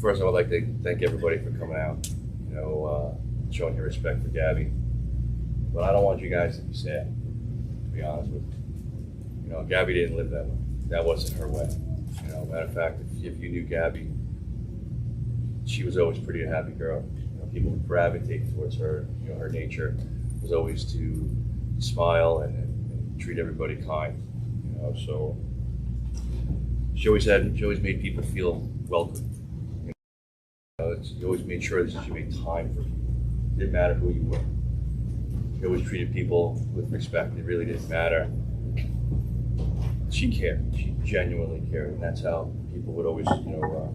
first I would like to thank everybody for coming out, you know, showing your respect for Gabby. But I don't want you guys to be sad, to be honest with you. You know, Gabby didn't live that way. That wasn't her way. You know, matter of fact, if you knew Gabby, she was always pretty happy girl. You know, people would gravitate towards her. You know, her nature was always to smile and treat everybody kind. You know, so she always made people feel welcome. You know, she always made sure that she made time for people. It didn't matter who you were. She always treated people with respect. It really didn't matter. She cared. She genuinely cared, and that's how people would always, you know,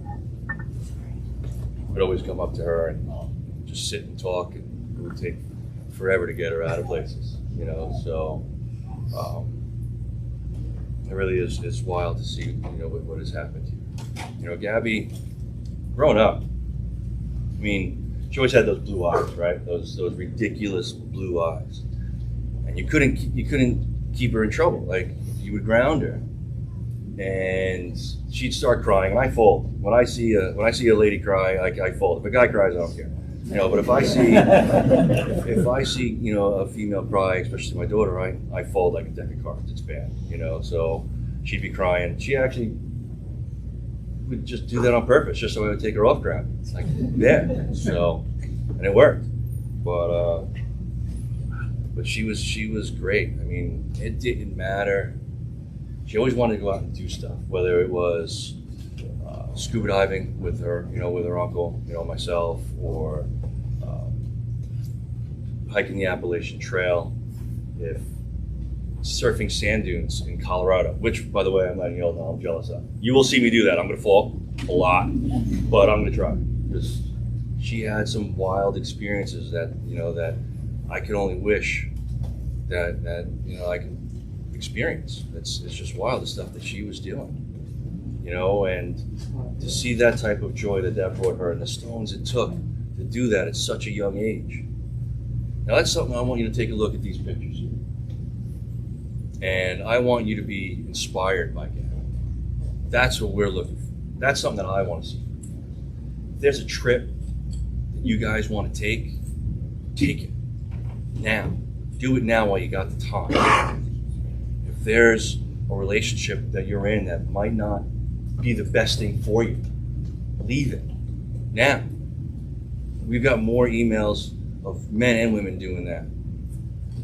would always come up to her and just sit and talk, and it would take forever to get her out of places, you know. So it really is wild to see, you know, what has happened here. You know, Gabby, growing up, I mean, she always had those blue eyes, right? Those ridiculous blue eyes, and you couldn't keep her in trouble. Like, you would ground her, and she'd start crying, and I fold. When I see a lady cry, I fold. If a guy cries, I don't care. You know, but if I see you know, a female cry, especially my daughter, I fold like a deck of cards. It's bad, you know. So she'd be crying. She actually would just do that on purpose, just so I would take her off ground. It's like, yeah. So, and it worked. But she was great. I mean, it didn't matter. She always wanted to go out and do stuff, whether it was scuba diving with her, you know, with her uncle, you know, myself, or hiking the Appalachian Trail, if surfing sand dunes in Colorado, which, by the way, I'm letting you all know I'm jealous of. You will see me do that. I'm going to fall a lot, but I'm going to try, because she had some wild experiences that, you know, that I could only wish that you know, I could experience. It's just wild, the stuff that she was doing, you know, and to see that type of joy that brought her, and the stones it took to do that at such a young age. Now, that's something I want you to take a look at these pictures, and I want you to be inspired by Gabby. That's what we're looking for. That's something that I want to see. If there's a trip that you guys want to take it now. Do it now while you got the time. If there's a relationship that you're in that might not be the best thing for you, leave it now. We've got more emails of men and women doing that,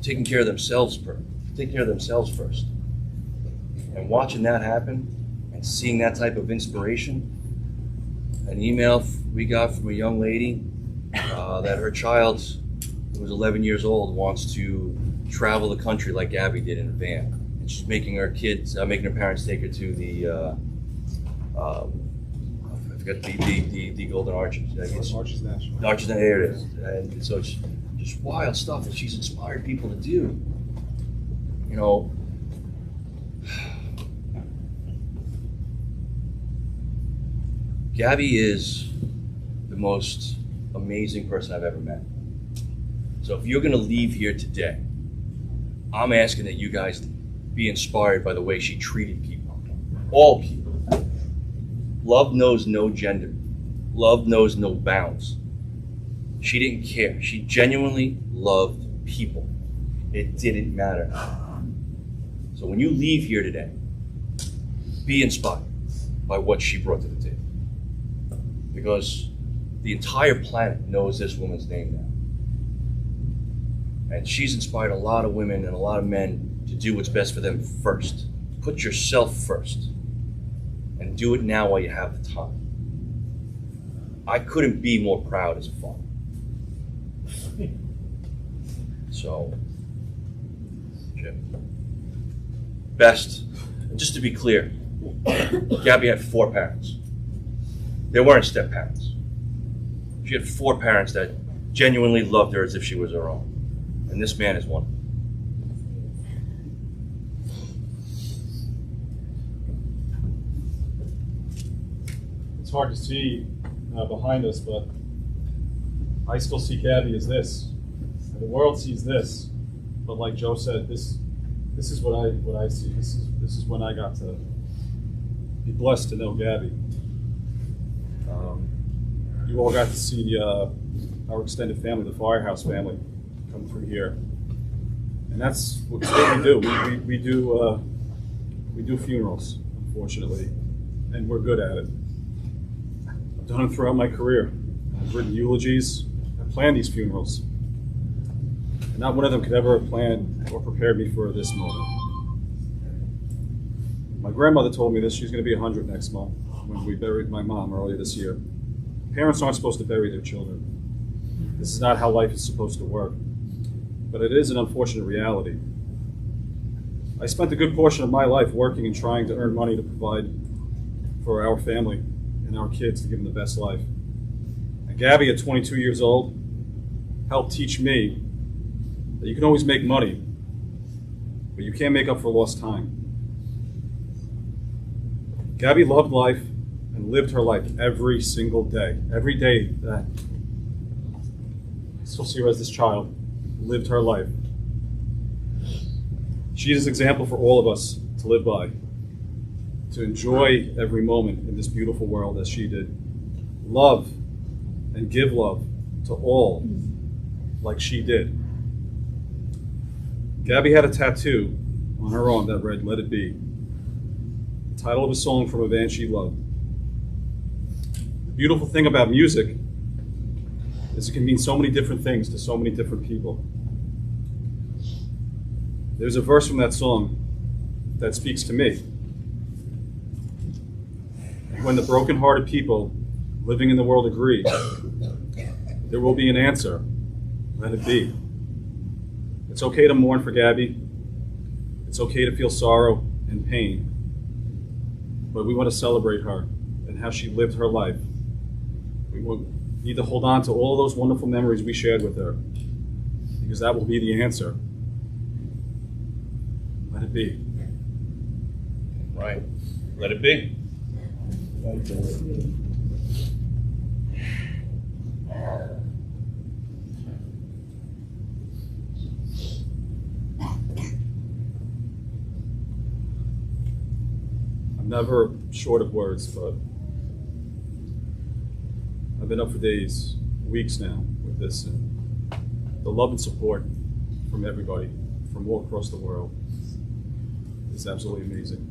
taking care of themselves first. And watching that happen and seeing that type of inspiration. An email we got from a young lady that her child, who was 11 years old, wants to travel the country like Gabby did in a van. And she's making her parents take her to the I forgot the Golden Arches. Arches National. Arches, there it is. And so it's just wild stuff that she's inspired people to do. You know, Gabby is the most amazing person I've ever met. So if you're going to leave here today, I'm asking that you guys be inspired by the way she treated people. All people. Love knows no gender. Love knows no bounds. She didn't care. She genuinely loved people. It didn't matter. So when you leave here today, be inspired by what she brought to the table. Because the entire planet knows this woman's name now. And she's inspired a lot of women and a lot of men to do what's best for them first. Put yourself first. And do it now while you have the time. I couldn't be more proud as a father. So, Jim. Best, and just to be clear, Gabby had 4 parents. They weren't step-parents. She had 4 parents that genuinely loved her as if she was her own. And this man is one. It's hard to see behind us, but I still see Gabby as this. The world sees this, but like Joe said, this is what I see. This is when I got to be blessed to know Gabby. you all got to see our extended family, the Firehouse family, come through here. And that's what we do. We do funerals, unfortunately, and we're good at it. I've done them throughout my career. I've written eulogies. I've planned these funerals. And not one of them could ever have planned or prepared me for this moment. My grandmother told me this. She's going to be 100 next month when we buried my mom earlier this year. Parents aren't supposed to bury their children. This is not how life is supposed to work. But it is an unfortunate reality. I spent a good portion of my life working and trying to earn money to provide for our family and our kids to give them the best life. And Gabby, at 22 years old, helped teach me that you can always make money, but you can't make up for lost time. Gabby loved life and lived her life every single day. Every day that I still see her as this child, lived her life. She is an example for all of us to live by, to enjoy every moment in this beautiful world as she did. Love and give love to all like she did. Gabby had a tattoo on her arm that read, "Let It Be," the title of a song from a band she loved. The beautiful thing about music is it can mean so many different things to so many different people. There's a verse from that song that speaks to me. When the broken-hearted people living in the world agree, there will be an answer. Let it be. It's okay to mourn for Gabby. It's okay to feel sorrow and pain. But we want to celebrate her and how she lived her life. We need to hold on to all those wonderful memories we shared with her, because that will be the answer. Let it be. Right. Let it be. I'm never short of words, but I've been up for days, weeks now with this, and the love and support from everybody, from all across the world, is absolutely amazing.